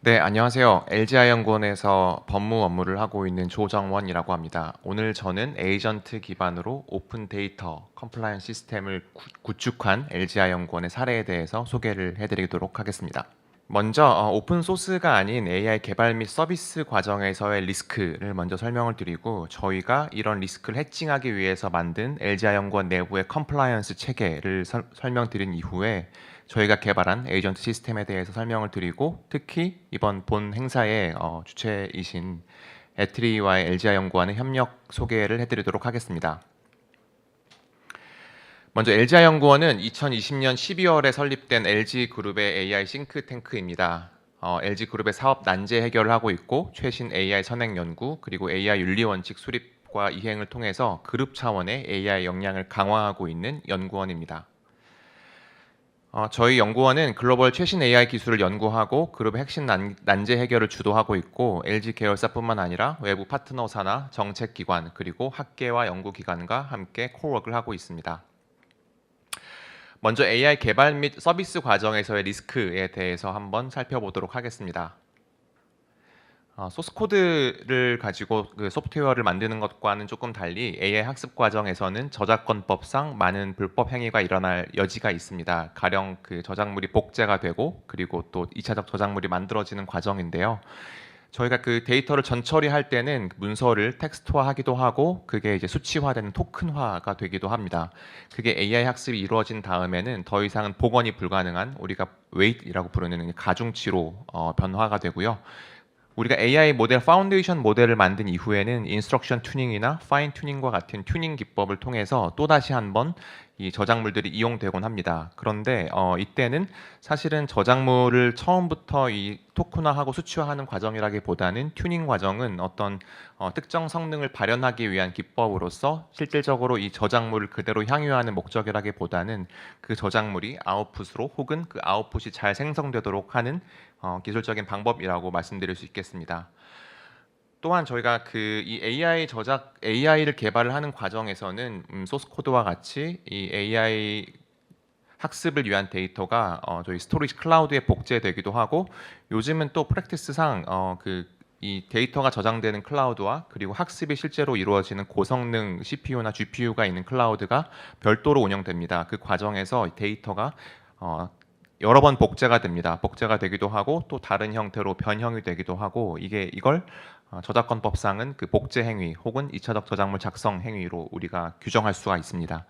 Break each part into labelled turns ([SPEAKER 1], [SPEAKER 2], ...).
[SPEAKER 1] 네, 안녕하세요. LG아연구원에서 법무 업무를 하고 있는 조정원이라고 합니다. 오늘 저는 에이전트 기반으로 오픈 데이터 컴플라이언스 시스템을 구축한 LG아연구원의 사례에 대해서 소개를 해드리도록 하겠습니다. 먼저 오픈 소스가 아닌 AI 개발 및 서비스 과정에서의 리스크를 먼저 설명을 드리고, 저희가 이런 리스크를 해칭하기 위해서 만든 LG아연구원 내부의 컴플라이언스 체계를 설명드린 이후에 저희가 개발한 에이전트 시스템에 대해서 설명을 드리고, 특히 이번 본 행사의 주체이신 애트리와의 LG아연구원의 협력 소개를 해드리도록 하겠습니다. 먼저 LG아연구원은 2020년 12월에 설립된 LG그룹의 AI 싱크탱크입니다. LG그룹의 사업 난제 해결을 하고 있고, 최신 AI 선행 연구 그리고 AI 윤리 원칙 수립과 이행을 통해서 그룹 차원의 AI 역량을 강화하고 있는 연구원입니다. 저희 연구원은 글로벌 최신 AI 기술을 연구하고 그룹의 핵심 난제 해결을 주도하고 있고, LG 계열사뿐만 아니라 외부 파트너사나 정책기관 그리고 학계와 연구기관과 함께 코워크를 하고 있습니다. 먼저 AI 개발 및 서비스 과정에서의 리스크에 대해서 한번 살펴보도록 하겠습니다. 소스 코드를 가지고 그 소프트웨어를 만드는 것과는 조금 달리 AI 학습 과정에서는 저작권법상 많은 불법 행위가 일어날 여지가 있습니다. 가령 그 저작물이 복제가 되고, 그리고 또 2차적 저작물이 만들어지는 과정인데요. 저희가 그 데이터를 전처리할 때는 문서를 텍스트화하기도 하고, 그게 이제 수치화되는 토큰화가 되기도 합니다. 그게 AI 학습이 이루어진 다음에는 더 이상은 복원이 불가능한, 우리가 웨이트라고 부르는 가중치로 변화가 되고요. 우리가 AI 모델 파운데이션 모델을 만든 이후에는 인스트럭션 튜닝이나 파인 튜닝과 같은 튜닝 기법을 통해서 또다시 한번 이 저작물들이 이용되곤 합니다. 그런데 이때는 사실은 저작물을 처음부터 이 토큰화하고 수치화하는 과정이라기보다는 튜닝 과정은 어떤 특정 성능을 발현하기 위한 기법으로서 실질적으로 이 저작물을 그대로 향유하는 목적이라기보다는 그 저작물이 아웃풋으로 혹은 그 아웃풋이 잘 생성되도록 하는 기술적인 방법이라고 말씀드릴 수 있겠습니다. 또한 저희가 그 이 AI를 개발을 하는 과정에서는 소스 코드와 같이 이 AI 학습을 위한 데이터가 저희 스토리지 클라우드에 복제되기도 하고, 요즘은 또 프랙티스상 이 데이터가 저장되는 클라우드와 그리고 학습이 실제로 이루어지는 고성능 CPU나 GPU가 있는 클라우드가 별도로 운영됩니다. 그 과정에서 데이터가 여러 번 복제가 됩니다. 복제가 되기도 하고 또 다른 형태로 변형이 되기도 하고, 이걸 저작권법상은 그 복제 행위 혹은 2차적 저작물 작성 행위로 우리가 규정할 수가 있습니다.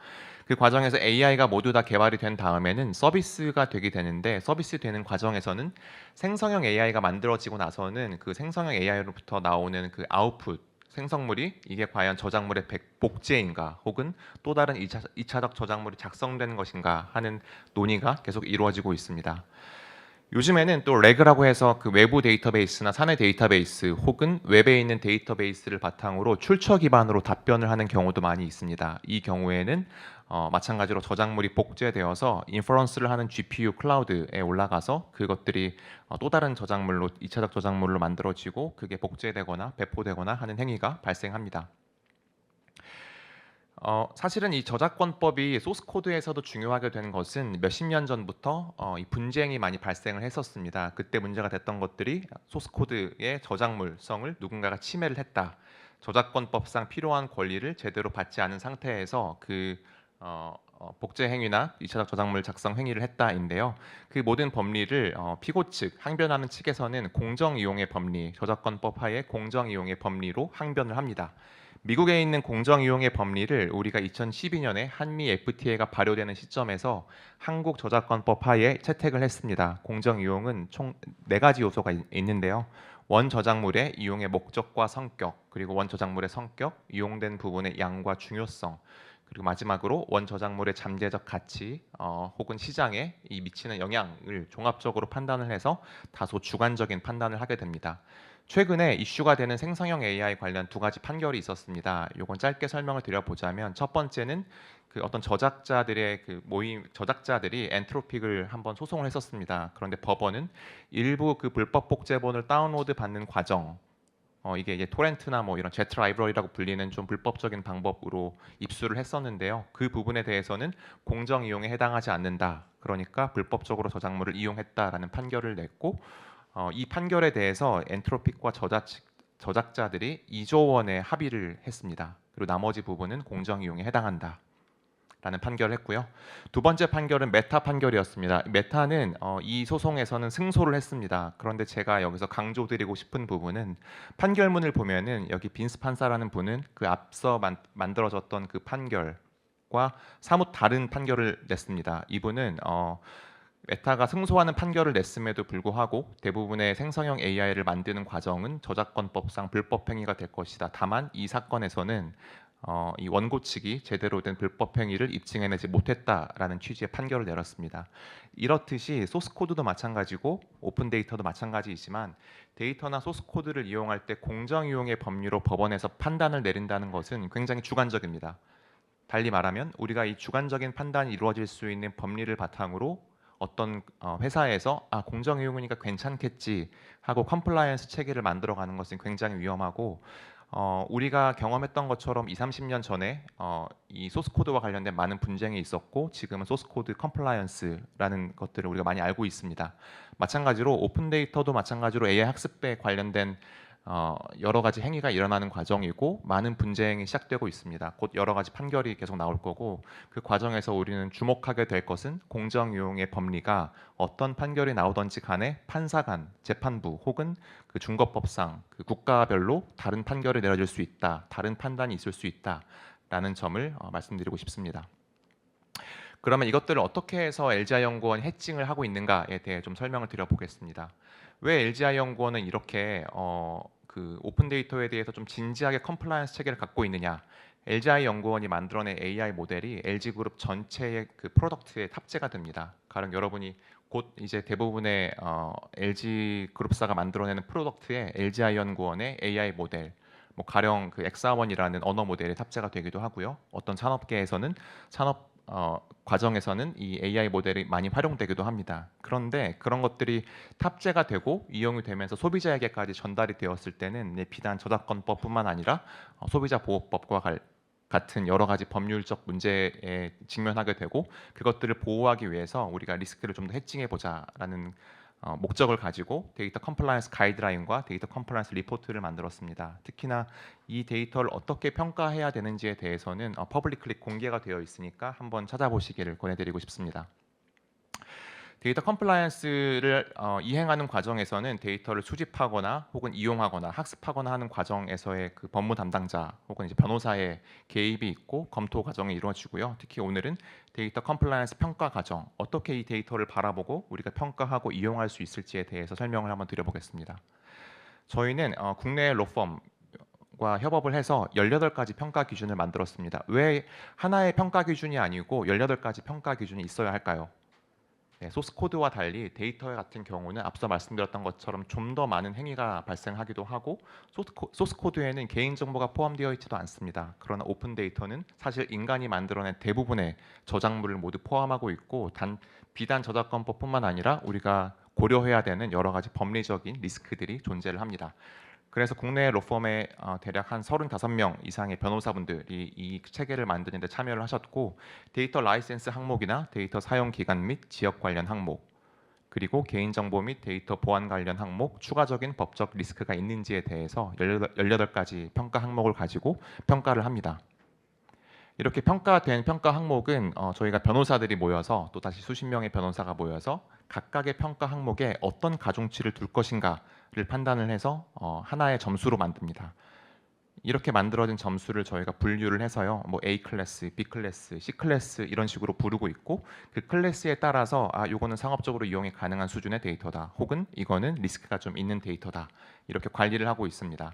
[SPEAKER 1] 그 과정에서 AI가 모두 다 개발이 된 다음에는 서비스가 되게 되는데, 서비스 되는 과정에서는 생성형 AI가 만들어지고 나서는 그 생성형 AI로부터 나오는 그 아웃풋 생성물이 이게 과연 저작물의 복제인가 혹은 또 다른 2차적 저작물이 작성되는 것인가 하는 논의가 계속 이루어지고 있습니다. 요즘에는 또 레그라고 해서 그 외부 데이터베이스나 사내 데이터베이스 혹은 웹에 있는 데이터베이스를 바탕으로 출처 기반으로 답변을 하는 경우도 많이 있습니다. 이 경우에는 마찬가지로 저작물이 복제되어서 인퍼런스를 하는 GPU 클라우드에 올라가서 그것들이 또 다른 저작물로 2차적 저작물로 만들어지고 그게 복제되거나 배포되거나 하는 행위가 발생합니다. 사실은 이 저작권법이 소스 코드에서도 중요하게 된 것은 몇십 년 전부터 이 분쟁이 많이 발생을 했었습니다. 그때 문제가 됐던 것들이 소스 코드의 저작물성을 누군가가 침해를 했다. 저작권법상 필요한 권리를 제대로 받지 않은 상태에서 그 복제 행위나 2차적 저작물 작성 행위를 했다인데요. 그 모든 법리를 피고 측, 항변하는 측에서는 공정 이용의 법리, 저작권법 하에 공정 이용의 법리로 항변을 합니다. 미국에 있는 공정 이용의 법리를 우리가 2012년에 한미 FTA가 발효되는 시점에서 한국 저작권법 하에 채택을 했습니다. 공정 이용은 총 4가지 요소가 있는데요. 원 저작물의 이용의 목적과 성격, 그리고 원 저작물의 성격, 이용된 부분의 양과 중요성, 그리고 마지막으로 원 저작물의 잠재적 가치 혹은 시장에 이 미치는 영향을 종합적으로 판단을 해서 다소 주관적인 판단을 하게 됩니다. 최근에 이슈가 되는 생성형 AI 관련 2가지 판결이 있었습니다. 이건 짧게 설명을 드려보자면, 첫 번째는 그 어떤 저작자들의 그 저작자들이 엔트로픽을 한번 소송을 했었습니다. 그런데 법원은 일부 그 불법 복제본을 다운로드 받는 과정, 이게 토렌트나 뭐 이런 제트 라이브러리라고 불리는 좀 불법적인 방법으로 입수를 했었는데요. 그 부분에 대해서는 공정 이용에 해당하지 않는다. 그러니까 불법적으로 저작물을 이용했다라는 판결을 냈고, 이 판결에 대해서 엔트로픽과 저작자들이 2조 원의 합의를 했습니다. 그리고 나머지 부분은 공정 이용에 해당한다. 라는 판결을 했고요. 두 번째 판결은 메타 판결이었습니다. 메타는 이 소송에서는 승소를 했습니다. 그런데 제가 여기서 강조드리고 싶은 부분은 판결문을 보면은 여기 빈스 판사라는 분은 그 앞서 만들어졌던 그 판결과 사뭇 다른 판결을 냈습니다. 이분은 메타가 승소하는 판결을 냈음에도 불구하고 대부분의 생성형 AI를 만드는 과정은 저작권법상 불법 행위가 될 것이다. 다만 이 사건에서는 이 원고 측이 제대로 된 불법 행위를 입증해내지 못했다라는 취지의 판결을 내렸습니다. 이렇듯이 소스 코드도 마찬가지고 오픈 데이터도 마찬가지이지만 데이터나 소스 코드를 이용할 때 공정 이용의 법리로 법원에서 판단을 내린다는 것은 굉장히 주관적입니다. 달리 말하면 우리가 이 주관적인 판단이 이루어질 수 있는 법리를 바탕으로 어떤 회사에서 공정 이용이니까 괜찮겠지 하고 컴플라이언스 체계를 만들어가는 것은 굉장히 위험하고 우리가 경험했던 것처럼 20, 30년 전에 이 소스 코드와 관련된 많은 분쟁이 있었고 지금은 소스 코드 컴플라이언스라는 것들을 우리가 많이 알고 있습니다. 마찬가지로 오픈 데이터도 마찬가지로 AI 학습에 관련된 여러 가지 행위가 일어나는 과정이고 많은 분쟁이 시작되고 있습니다. 곧 여러 가지 판결이 계속 나올 거고 그 과정에서 우리는 주목하게 될 것은 공정 이용의 법리가 어떤 판결이 나오든지 간에 판사관, 재판부 혹은 그 중거법상 그 국가별로 다른 판결이 내려질 수 있다, 다른 판단이 있을 수 있다라는 점을 말씀드리고 싶습니다. 그러면 이것들을 어떻게 해서 LGI 연구원이 해칭을 하고 있는가에 대해 좀 설명을 드려보겠습니다. 왜 LGI 연구원은 이렇게 그 오픈 데이터에 대해서 좀 진지하게 컴플라이언스 체계를 갖고 있느냐? LGI 연구원이 만들어낸 AI 모델이 LG그룹 전체의 그 프로덕트에 탑재가 됩니다. 가령 여러분이 곧 이제 대부분의 LG그룹사가 만들어내는 프로덕트에 LGI 연구원의 AI 모델, 뭐 가령 그 엑사원이라는 언어 모델이 탑재가 되기도 하고요. 어떤 산업계에서는 산업 과정에서는 이 AI 모델이 많이 활용되기도 합니다. 그런데 그런 것들이 탑재가 되고 이용이 되면서 소비자에게까지 전달이 되었을 때는 비단 저작권법뿐만 아니라 소비자 보호법과 같은 여러 가지 법률적 문제에 직면하게 되고 그것들을 보호하기 위해서 우리가 리스크를 좀 더 해칭해 보자라는 목적을 가지고 데이터 컴플라이언스 가이드라인과 데이터 컴플라이언스 리포트를 만들었습니다. 특히나 이 데이터를 어떻게 평가해야 되는지에 대해서는 퍼블릭클리 공개가 되어 있으니까 한번 찾아보시기를 권해드리고 싶습니다. 데이터 컴플라이언스를 이행하는 과정에서는 데이터를 수집하거나 혹은 이용하거나 학습하거나 하는 과정에서의 그 법무 담당자 혹은 이제 변호사의 개입이 있고 검토 과정이 이루어지고요. 특히 오늘은 데이터 컴플라이언스 평가 과정, 어떻게 이 데이터를 바라보고 우리가 평가하고 이용할 수 있을지에 대해서 설명을 한번 드려보겠습니다. 저희는 국내 로펌 과 협업을 해서 18가지 평가 기준을 만들었습니다. 왜 하나의 평가 기준이 아니고 18가지 평가 기준이 있어야 할까요? 네, 소스 코드와 달리 데이터 같은 경우는 앞서 말씀드렸던 것처럼 좀 더 많은 행위가 발생하기도 하고 소스 코드에는 개인 정보가 포함되어 있지도 않습니다. 그러나 오픈 데이터는 사실 인간이 만들어낸 대부분의 저작물을 모두 포함하고 있고 비단 저작권법뿐만 아니라 우리가 고려해야 되는 여러 가지 법리적인 리스크들이 존재를 합니다. 그래서 국내 로펌에 대략 한 35명 이상의 변호사분들이 이 체계를 만드는 데 참여를 하셨고 데이터 라이센스 항목이나 데이터 사용 기간 및 지역 관련 항목 그리고 개인정보 및 데이터 보안 관련 항목 추가적인 법적 리스크가 있는지에 대해서 18가지 평가 항목을 가지고 평가를 합니다. 이렇게 평가된 평가 항목은 저희가 변호사들이 모여서 또 다시 수십 명의 변호사가 모여서 각각의 평가 항목에 어떤 가중치를 둘 것인가를 판단을 해서 하나의 점수로 만듭니다. 이렇게 만들어진 점수를 저희가 분류를 해서요. 뭐 A 클래스, B 클래스, C 클래스 이런 식으로 부르고 있고 그 클래스에 따라서 이거는 상업적으로 이용이 가능한 수준의 데이터다. 혹은 이거는 리스크가 좀 있는 데이터다. 이렇게 관리를 하고 있습니다.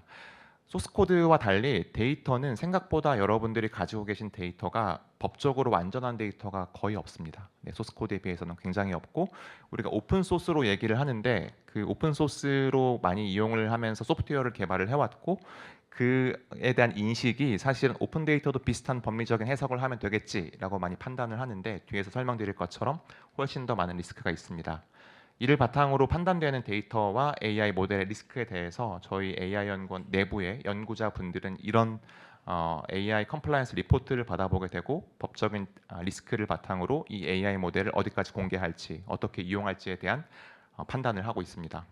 [SPEAKER 1] 소스코드와 달리 데이터는 생각보다 여러분들이 가지고 계신 데이터가 법적으로 완전한 데이터가 거의 없습니다. 네, 소스코드에 비해서는 굉장히 없고 우리가 오픈 소스로 얘기를 하는데 그 오픈 소스로 많이 이용을 하면서 소프트웨어를 개발을 해왔고 그에 대한 인식이 사실은 오픈 데이터도 비슷한 법리적인 해석을 하면 되겠지라고 많이 판단을 하는데 뒤에서 설명드릴 것처럼 훨씬 더 많은 리스크가 있습니다. 이를 바탕으로 판단되는 데이터와 AI 모델의 리스크에 대해서 저희 AI 연구원 내부의 연구자분들은 이런 AI 컴플라이언스 리포트를 받아보게 되고 법적인 리스크를 바탕으로 이 AI 모델을 어디까지 공개할지 어떻게 이용할지에 대한 판단을 하고 있습니다.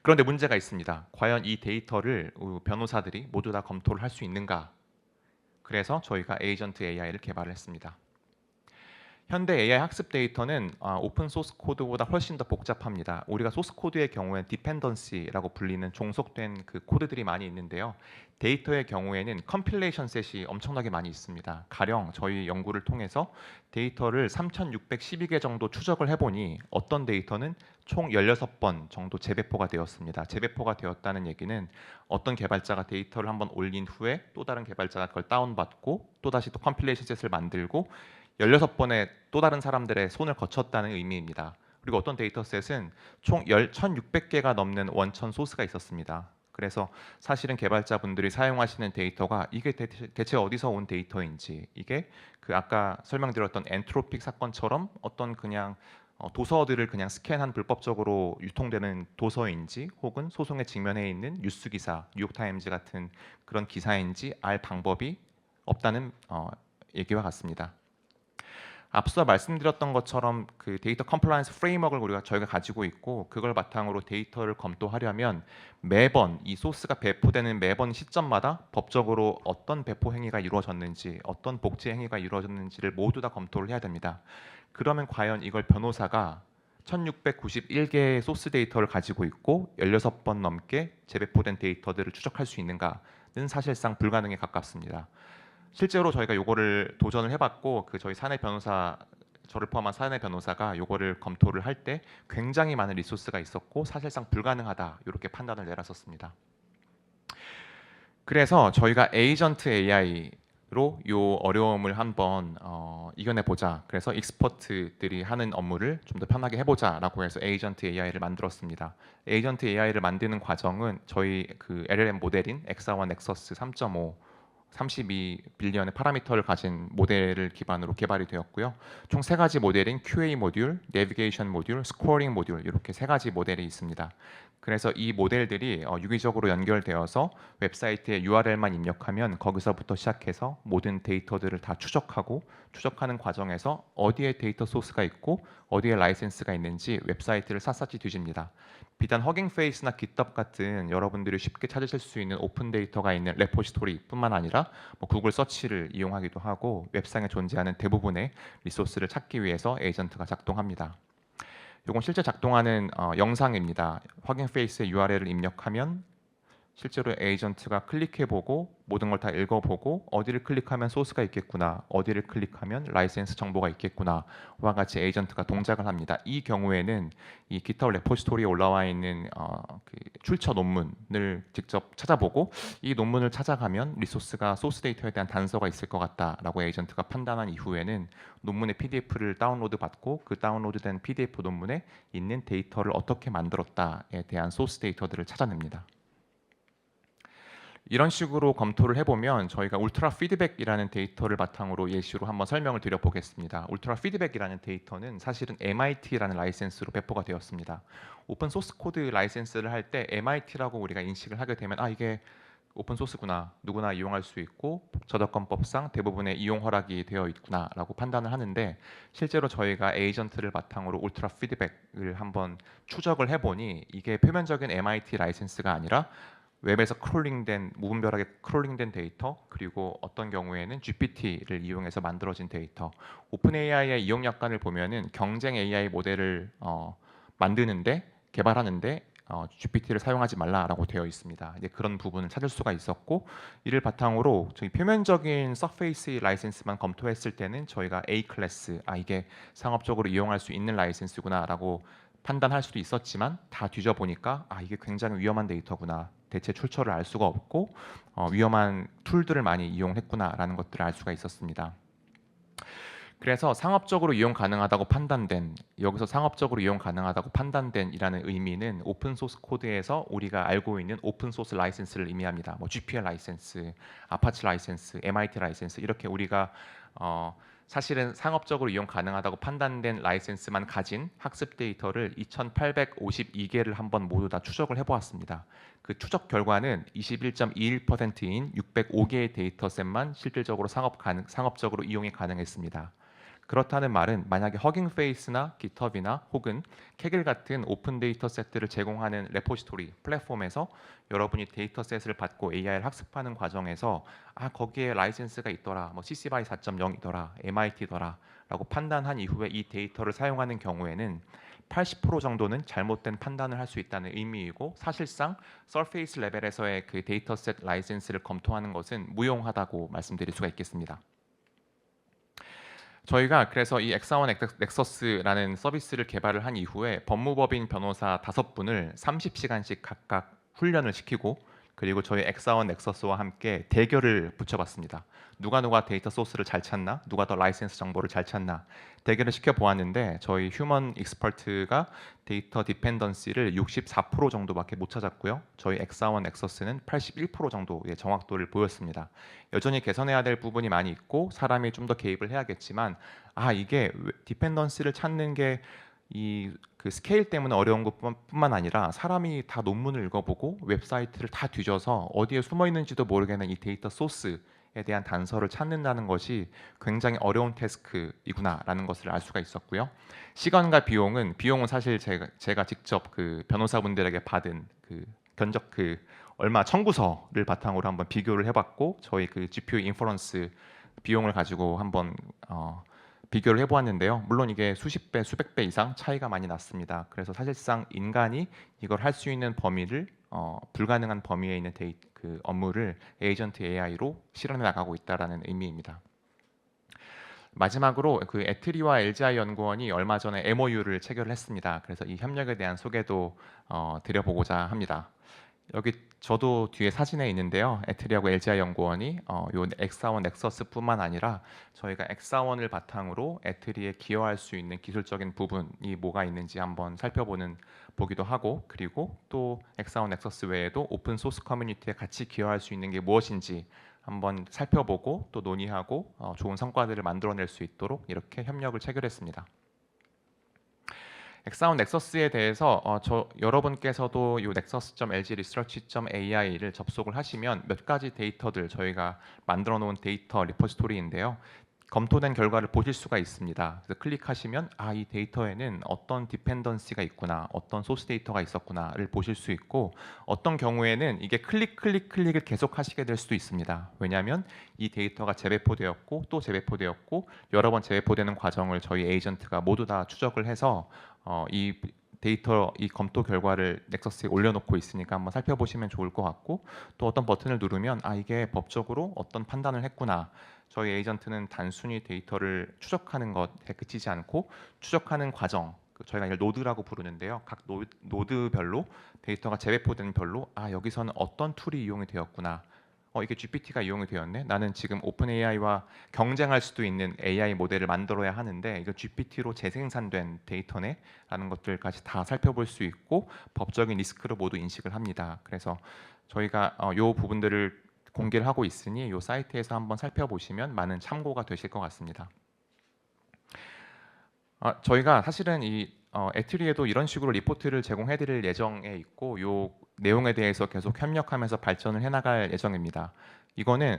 [SPEAKER 1] 그런데 문제가 있습니다. 과연 이 데이터를 변호사들이 모두 다 검토를 할 수 있는가? 그래서 저희가 에이전트 AI를 개발을 했습니다. 현대 AI 학습 데이터는 오픈 소스 코드보다 훨씬 더 복잡합니다. 우리가 소스 코드의 경우엔 디펜던시라고 불리는 종속된 그 코드들이 많이 있는데요. 데이터의 경우에는 컴필레이션 셋이 엄청나게 많이 있습니다. 가령 저희 연구를 통해서 데이터를 3612개 정도 추적을 해보니 어떤 데이터는 총 16번 정도 재배포가 되었습니다. 재배포가 되었다는 얘기는 어떤 개발자가 데이터를 한번 올린 후에 또 다른 개발자가 그걸 다운받고 또다시 또 컴필레이션 셋을 만들고 16번의 또 다른 사람들의 손을 거쳤다는 의미입니다. 그리고 어떤 데이터셋은 총 1600개가 넘는 원천 소스가 있었습니다. 그래서 사실은 개발자분들이 사용하시는 데이터가 이게 대체 어디서 온 데이터인지, 이게 그 아까 설명드렸던 엔트로픽 사건처럼 어떤 그냥 도서들을 그냥 스캔한 불법적으로 유통되는 도서인지, 혹은 소송의 직면에 있는 뉴스 기사, 뉴욕타임즈 같은 그런 기사인지 알 방법이 없다는 얘기와 같습니다. 앞서 말씀드렸던 것처럼 그 데이터 컴플라이언스 프레임워크를 저희가 가지고 있고, 그걸 바탕으로 데이터를 검토하려면 매번 이 소스가 배포되는 매번 시점마다 법적으로 어떤 배포 행위가 이루어졌는지, 어떤 복제 행위가 이루어졌는지를 모두 다 검토를 해야 됩니다. 그러면 과연 이걸 변호사가 1691개의 소스 데이터를 가지고 있고 16번 넘게 재배포된 데이터들을 추적할 수 있는가는 사실상 불가능에 가깝습니다. 실제로 저희가 요거를 도전을 해봤고, 그 저희 사내 변호사, 저를 포함한 사내 변호사가 요거를 검토를 할 때 굉장히 많은 리소스가 있었고 사실상 불가능하다, 이렇게 판단을 내렸었습니다. 그래서 저희가 에이전트 AI로 요 어려움을 한번 이겨내보자. 그래서 익스퍼트들이 하는 업무를 좀 더 편하게 해보자라고 해서 에이전트 AI를 만들었습니다. 에이전트 AI를 만드는 과정은 저희 그 LLM 모델인 엑사원 넥서스 3.5 32빌리언의 파라미터를 가진 모델을 기반으로 개발이 되었고요. 총 3가지 모델인 QA 모듈, 내비게이션 모듈, 스코어링 모듈, 이렇게 3가지 모델이 있습니다. 그래서 이 모델들이 유기적으로 연결되어서 웹사이트에 URL만 입력하면 거기서부터 시작해서 모든 데이터들을 다 추적하고, 추적하는 과정에서 어디에 데이터 소스가 있고 어디에 라이센스가 있는지 웹사이트를 샅샅이 뒤집니다. 비단 허깅 페이스나 깃덥 같은 여러분들이 쉽게 찾으실 수 있는 오픈 데이터가 있는 레포지토리뿐만 아니라 구글 서치를 이용하기도 하고, 웹상에 존재하는 대부분의 리소스를 찾기 위해서 에이전트가 작동합니다. 이건 실제 작동하는 영상입니다. 허깅 페이스의 URL을 입력하면 실제로 에이전트가 클릭해보고 모든 걸 다 읽어보고, 어디를 클릭하면 소스가 있겠구나, 어디를 클릭하면 라이센스 정보가 있겠구나와 같이 에이전트가 동작을 합니다. 이 경우에는 이 GitHub 레포지토리에 올라와 있는 그 출처 논문을 직접 찾아보고, 이 논문을 찾아가면 리소스가 소스 데이터에 대한 단서가 있을 것 같다라고 에이전트가 판단한 이후에는 논문의 PDF를 다운로드 받고, 그 다운로드된 PDF 논문에 있는 데이터를 어떻게 만들었다에 대한 소스 데이터들을 찾아냅니다. 이런 식으로 검토를 해보면 저희가 울트라 피드백이라는 데이터를 바탕으로 예시로 한번 설명을 드려보겠습니다. 울트라 피드백이라는 데이터는 사실은 MIT라는 라이센스로 배포가 되었습니다. 오픈 소스 코드 라이센스를 할 때 MIT라고 우리가 인식을 하게 되면 이게 오픈 소스구나, 누구나 이용할 수 있고 저작권법상 대부분의 이용 허락이 되어 있구나라고 판단을 하는데, 실제로 저희가 에이전트를 바탕으로 울트라 피드백을 한번 추적을 해보니 이게 표면적인 MIT 라이센스가 아니라 웹에서 무분별하게 크롤링된 데이터, 그리고 어떤 경우에는 GPT를 이용해서 만들어진 데이터, 오픈 AI의 이용 약관을 보면은 경쟁 AI 모델을 개발하는데 GPT를 사용하지 말라라고 되어 있습니다. 이제 그런 부분을 찾을 수가 있었고, 이를 바탕으로 저희 표면적인 서페이스 라이센스만 검토했을 때는 저희가 A 클래스, 이게 상업적으로 이용할 수 있는 라이센스구나라고 판단할 수도 있었지만, 다 뒤져보니까 이게 굉장히 위험한 데이터구나, 대체 출처를 알 수가 없고 위험한 툴들을 많이 이용했구나라는 것들을 알 수가 있었습니다. 그래서 상업적으로 이용 가능하다고 판단된, 여기서 상업적으로 이용 가능하다고 판단된이라는 의미는 오픈 소스 코드에서 우리가 알고 있는 오픈 소스 라이센스를 의미합니다. GPL 라이센스, 아파치 라이센스, MIT 라이센스, 이렇게 우리가 사실은 상업적으로 이용 가능하다고 판단된 라이센스만 가진 학습 데이터를 2,852개를 한번 모두 다 추적을 해보았습니다. 그 추적 결과는 21.21%인 605개의 데이터셋만 실질적으로 상업적으로 이용이 가능했습니다. 그렇다는 말은 만약에 허깅 페이스나 깃허브나 혹은 케글 같은 오픈 데이터 셋들을 제공하는 레포지토리 플랫폼에서 여러분이 데이터 셋을 받고 AI를 학습하는 과정에서 거기에 라이센스가 있더라, 뭐 CC BY 4.0이더라, MIT더라 라고 판단한 이후에 이 데이터를 사용하는 경우에는 80% 정도는 잘못된 판단을 할 수 있다는 의미이고, 사실상 서페이스 레벨에서의 그 데이터셋 라이센스를 검토하는 것은 무용하다고 말씀드릴 수가 있겠습니다. 저희가 그래서 이 엑사원 넥서스라는 서비스를 개발을 한 이후에 법무법인 변호사 5분을 30시간씩 각각 훈련을 시키고, 그리고 저희 엑사원 넥서스와 함께 대결을 붙여봤습니다. 누가 데이터 소스를 잘 찾나, 누가 더 라이센스 정보를 잘 찾나 대결을 시켜보았는데, 저희 휴먼 익스퍼트가 데이터 디펜던시를 64% 정도밖에 못 찾았고요. 저희 엑사원 넥서스는 81% 정도의 정확도를 보였습니다. 여전히 개선해야 될 부분이 많이 있고 사람이 좀 더 개입을 해야겠지만, 이게 디펜던시를 찾는 게 이 그 스케일 때문에 어려운 것뿐만 아니라 사람이 다 논문을 읽어보고 웹사이트를 다 뒤져서 어디에 숨어 있는지도 모르겠는 이 데이터 소스에 대한 단서를 찾는다는 것이 굉장히 어려운 태스크이구나라는 것을 알 수가 있었고요. 시간과 비용은 사실 제가 직접 그 변호사분들에게 받은 그 견적 얼마 청구서를 바탕으로 한번 비교를 해봤고, 저희 그 GPU 인퍼런스 비용을 가지고 한번 비교를 해보았는데요. 물론 이게 수십 배, 수백 배 이상 차이가 많이 났습니다. 그래서 사실상 인간이 이걸 할 수 있는 범위를 불가능한 범위에 있는 그 업무를 에이전트 AI로 실현해 나가고 있다라는 의미입니다. 마지막으로 그 에트리와 LGI 연구원이 얼마 전에 MOU를 체결했습니다. 그래서 이 협력에 대한 소개도 드려보고자 합니다. 여기 저도 뒤에 사진에 있는데요. 에트리하고 LGI 연구원이 요 엑사원 넥서스뿐만 아니라 저희가 엑사원을 바탕으로 에트리에 기여할 수 있는 기술적인 부분이 뭐가 있는지 한번 보기도 하고, 그리고 또 엑사원 넥서스 외에도 오픈 소스 커뮤니티에 같이 기여할 수 있는 게 무엇인지 한번 살펴보고 또 논의하고 좋은 성과들을 만들어낼 수 있도록 이렇게 협력을 체결했습니다. 엑사원 넥서스에 대해서 여러분께서도 이 nexus.lgresearch.ai를 접속을 하시면 몇 가지 데이터들 저희가 만들어 놓은 데이터 리포지토리인데요. 검토된 결과를 보실 수가 있습니다. 그래서 클릭하시면 이 데이터에는 어떤 디펜던시가 있구나, 어떤 소스 데이터가 있었구나를 보실 수 있고, 어떤 경우에는 이게 클릭을 계속 하시게 될 수도 있습니다. 왜냐하면 이 데이터가 재배포되었고 또 재배포되었고 여러 번 재배포되는 과정을 저희 에이전트가 모두 다 추적을 해서 이 데이터 이 검토 결과를 넥서스에 올려놓고 있으니까 한번 살펴보시면 좋을 것 같고, 또 어떤 버튼을 누르면 이게 법적으로 어떤 판단을 했구나. 저희 에이전트는 단순히 데이터를 추적하는 것에 그치지 않고 추적하는 과정, 저희가 이걸 노드라고 부르는데요. 각 노드별로 데이터가 재배포되는 별로 여기서는 어떤 툴이 이용이 되었구나. 이게 GPT가 이용이 되었네. 나는 지금 오픈 AI와 경쟁할 수도 있는 AI 모델을 만들어야 하는데 이거 GPT로 재생산된 데이터네 라는 것들까지 다 살펴볼 수 있고, 법적인 리스크를 모두 인식을 합니다. 그래서 저희가 이 부분들을 공개를 하고 있으니 이 사이트에서 한번 살펴보시면 많은 참고가 되실 것 같습니다. 저희가 사실은 이 에트리에도 이런 식으로 리포트를 제공해 드릴 예정에 있고, 이 내용에 대해서 계속 협력하면서 발전을 해나갈 예정입니다. 이거는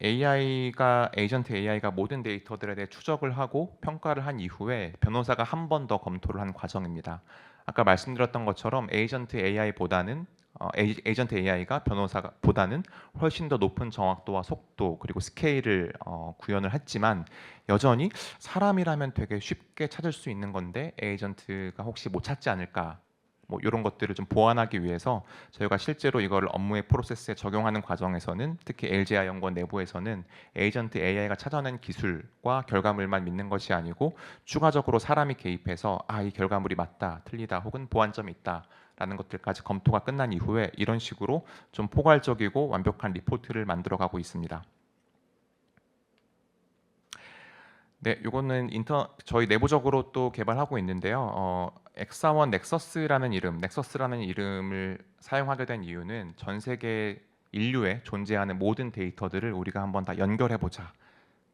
[SPEAKER 1] 에이전트 AI가 모든 데이터들에 대해 추적을 하고 평가를 한 이후에 변호사가 한 번 더 검토를 한 과정입니다. 아까 말씀드렸던 것처럼 에이전트 AI가 변호사보다는 훨씬 더 높은 정확도와 속도 그리고 스케일을 구현을 했지만, 여전히 사람이라면 되게 쉽게 찾을 수 있는 건데 에이전트가 혹시 못 찾지 않을까, 뭐 이런 것들을 좀 보완하기 위해서 저희가 실제로 이걸 업무의 프로세스에 적용하는 과정에서는, 특히 LGI 연구원 내부에서는 에이전트 AI가 찾아낸 기술과 결과물만 믿는 것이 아니고 추가적으로 사람이 개입해서 이 결과물이 맞다, 틀리다, 혹은 보완점이 있다 라는 것들까지 검토가 끝난 이후에 이런 식으로 좀 포괄적이고 완벽한 리포트를 만들어가고 있습니다. 네, 이거는 저희 내부적으로 또 개발하고 있는데요. 엑사원 넥서스라는 이름을 사용하게 된 이유는 전 세계 인류에 존재하는 모든 데이터들을 우리가 한번 다 연결해 보자.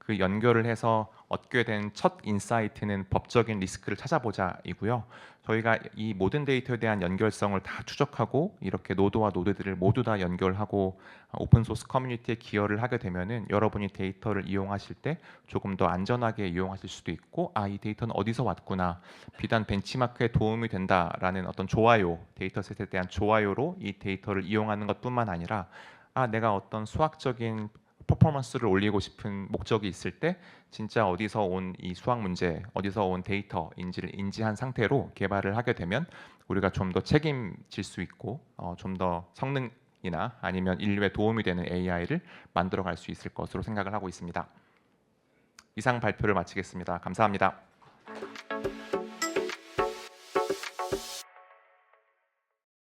[SPEAKER 1] 그 연결을 해서 얻게 된 첫 인사이트는 법적인 리스크를 찾아보자이고요. 저희가 이 모든 데이터에 대한 연결성을 다 추적하고 이렇게 노드와 노드들을 모두 다 연결하고 오픈 소스 커뮤니티에 기여를 하게 되면은 여러분이 데이터를 이용하실 때 조금 더 안전하게 이용하실 수도 있고, 이 데이터는 어디서 왔구나, 비단 벤치마크에 도움이 된다라는 어떤 좋아요, 데이터셋에 대한 좋아요로 이 데이터를 이용하는 것뿐만 아니라, 내가 어떤 수학적인 퍼포먼스를 올리고 싶은 목적이 있을 때 진짜 어디서 온 이 수학 문제, 어디서 온 데이터인지를 인지한 상태로 개발을 하게 되면 우리가 좀 더 책임질 수 있고 좀 더 성능이나 아니면 인류에 도움이 되는 AI를 만들어 갈 수 있을 것으로 생각을 하고 있습니다. 이상 발표를 마치겠습니다. 감사합니다.